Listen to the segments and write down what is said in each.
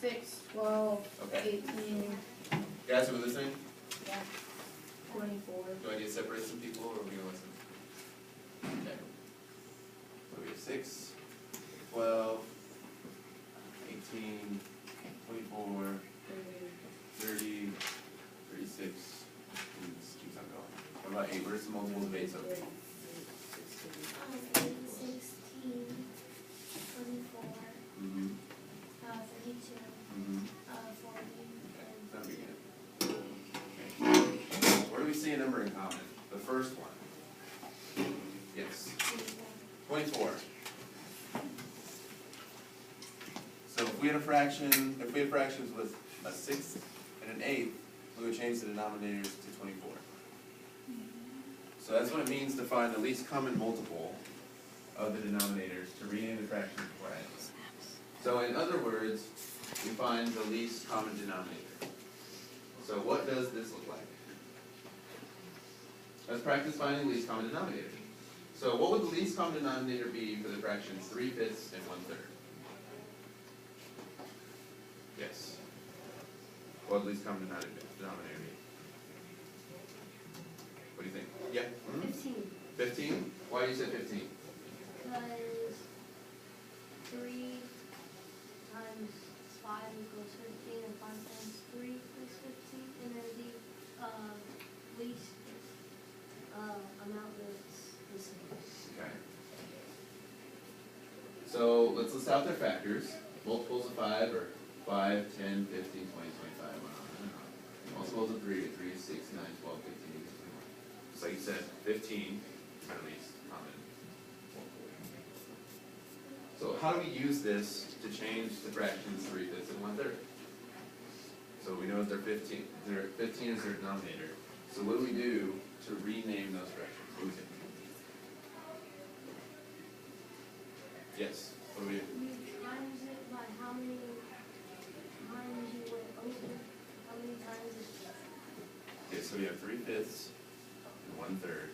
6, 12, Okay. 18, Guys, are we listening? yeah, 24. Do I need to separate some people, or are we gonna listen? Okay. So we have 6, 12, 18, 24, 30, 36, and this keeps on going. What about 8? Where's the multiples of 8? So 16, 24, mm-hmm. 32, Mm-hmm. 40, Okay, that'll be good. Okay. Where do we see a number in common? The first one. Yes. 24. So if we had fractions with a sixth and an eighth, we would change the denominators to 24. So that's what it means to find the least common multiple of the denominators to rename the fraction beforehand. So in other words, we find the least common denominator. So what does this look like? Let's practice finding the least common denominator. So what would the least common denominator be for the fractions 3/5 and 1/3? Yes. What would the least common denominator be? What do you think? Yeah? 15. 15? Why you said 15? Because 3 times 5 equals 15, and 5 times 3 equals 15, and then the least amount that's the same. Okay. So let's list out their factors. Multiples of 5 are 5, 10, 15, 20, 25, on and on. Multiples of 3 are 3, 6, 9, 12, 15, 18, 21. So like you said, 15 is our least common multiple. So how do we use this to change the fractions 3/5 and 1/3? So we know that they're 15. 15 is their denominator. So what do we do to rename those fractions? What do we think? Yes. What do we do? You times it by how many times you went over, how many times it's Okay, so we have 3/5 and 1/3.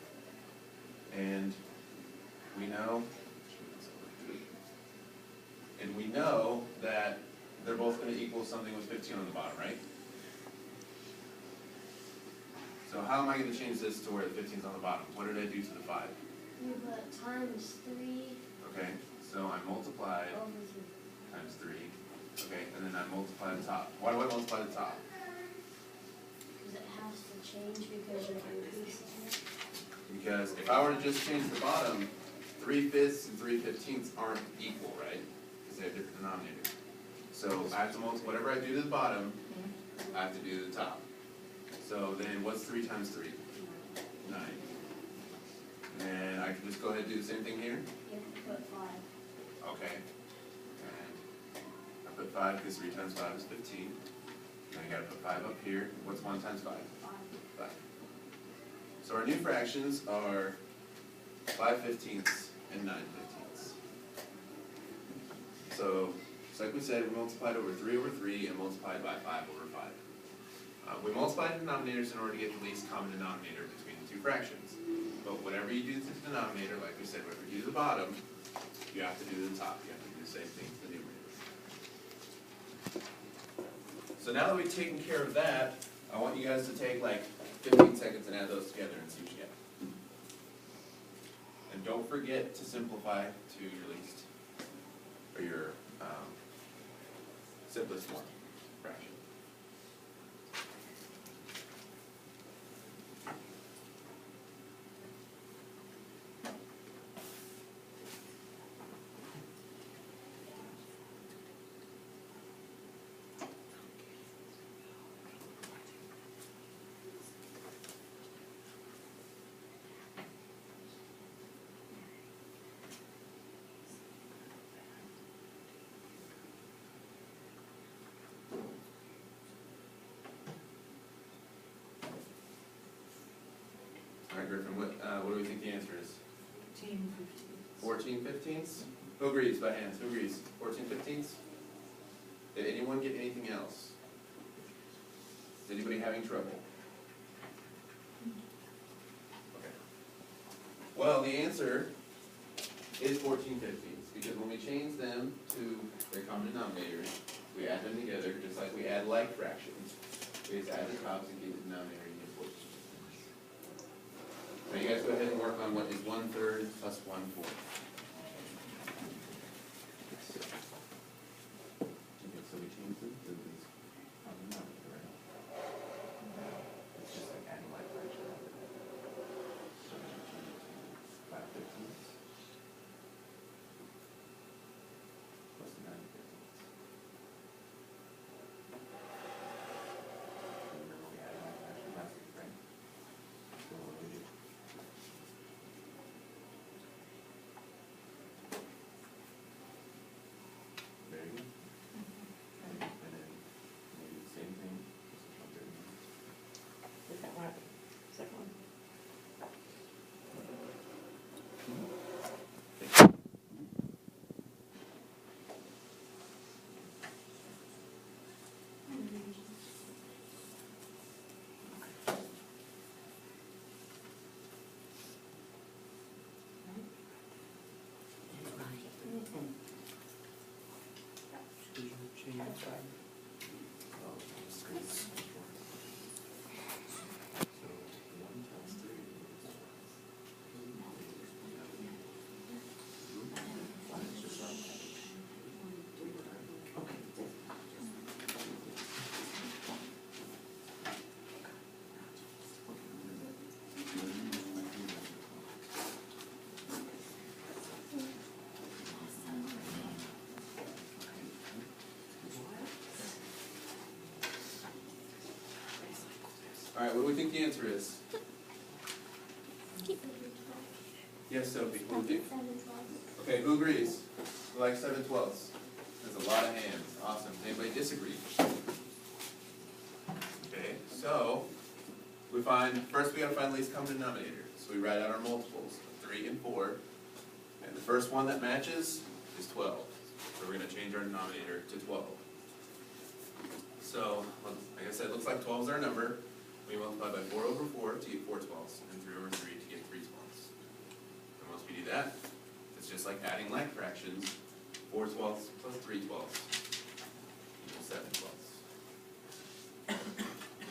And we know that they're both going to equal something with 15 on the bottom, right? So how am I going to change this to where the 15 is on the bottom? What did I do to the 5? you put times 3 Okay, so I multiplied over 3. times 3. Okay, and then I multiply the top. Why do I multiply the top? Because it has to change because you're increasing it. Because if I were to just change the bottom, 3/5 and 3/15 aren't equal, right? Because they have different denominators. So I have to multiply whatever I do to the bottom, I have to do to the top. So then what's 3 times 3? 9. And I can just go ahead and do the same thing here. You have to put 5. Okay. And I put 5 because 3 times 5 is 15. And I gotta put 5 up here. What's 1 times 5? 5. So our new fractions are 5/15 and 9/15. So, just like we said, we multiplied over 3 over 3 and multiplied by 5 over 5. We multiplied denominators in order to get the least common denominator between the two fractions. But whatever you do to the denominator, like we said, whatever you do to the bottom, you have to do to the top. You have to do the same thing to the numerator. So now that we've taken care of that, I want you guys to take like 15 seconds and add those together and see what you get. And don't forget to simplify to your least, or your simplest form fraction. All right, Griffin, what do we think the answer is? 14/15. Who agrees by hands? Who agrees? 14/15. Did anyone get anything else? Is anybody having trouble? Okay. Well, the answer is 14/15 because when we change them to their common denominators, we add them together, just like we add like fractions. We just add the tops and keep the denominator equal. Now you guys go ahead and work on what is 1/3 plus 1/4. Okay, so we change them to these on the number, right? It's just like adding like fractions. So we change it to 5/15 plus 9/15. Remember we added like fractions last week, right? So what do we do? Very good. And then maybe the same thing, just 1/3. Is that right? Second one? That's right. Oh, screws. So 1 times 3 is 1. All right, what do we think the answer is? Yes, Sophie, what do you think? 7/12. Okay, who agrees? Who likes 7/12? There's a lot of hands. Awesome. Anybody disagree? Okay, so first we gotta find the least common denominator. So we write out our multiples, 3 and 4. And the first one that matches is 12. So we're gonna change our denominator to 12. So, like I said, it looks like 12 is our number. We multiply by 4/4 to get 4/12, and 3/3 to get 3/12. And once we do that, it's just like adding like fractions. 4/12 plus 3/12 equals 7/12.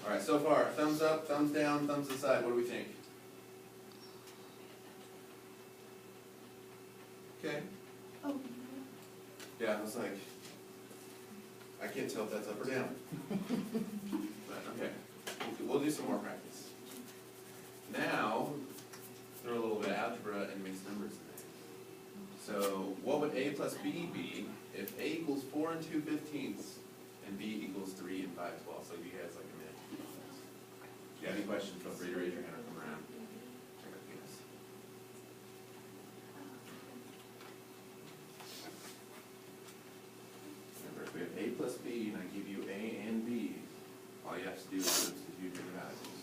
All right, so far, thumbs up, thumbs down, thumbs aside. What do we think? Okay. Oh, Yeah, I was like, I can't tell if that's up or down. But okay, we'll do some more practice. Now, throw a little bit of algebra and mixed numbers in there. So, what would a plus b be if a equals 4 2/15 and b equals 3 5/12? So you guys like a minute. If you have any questions, feel free to raise your hand or come around. Check out the guys. Remember, if we have a plus b and I give you a and b, all you have to do is substitute your values.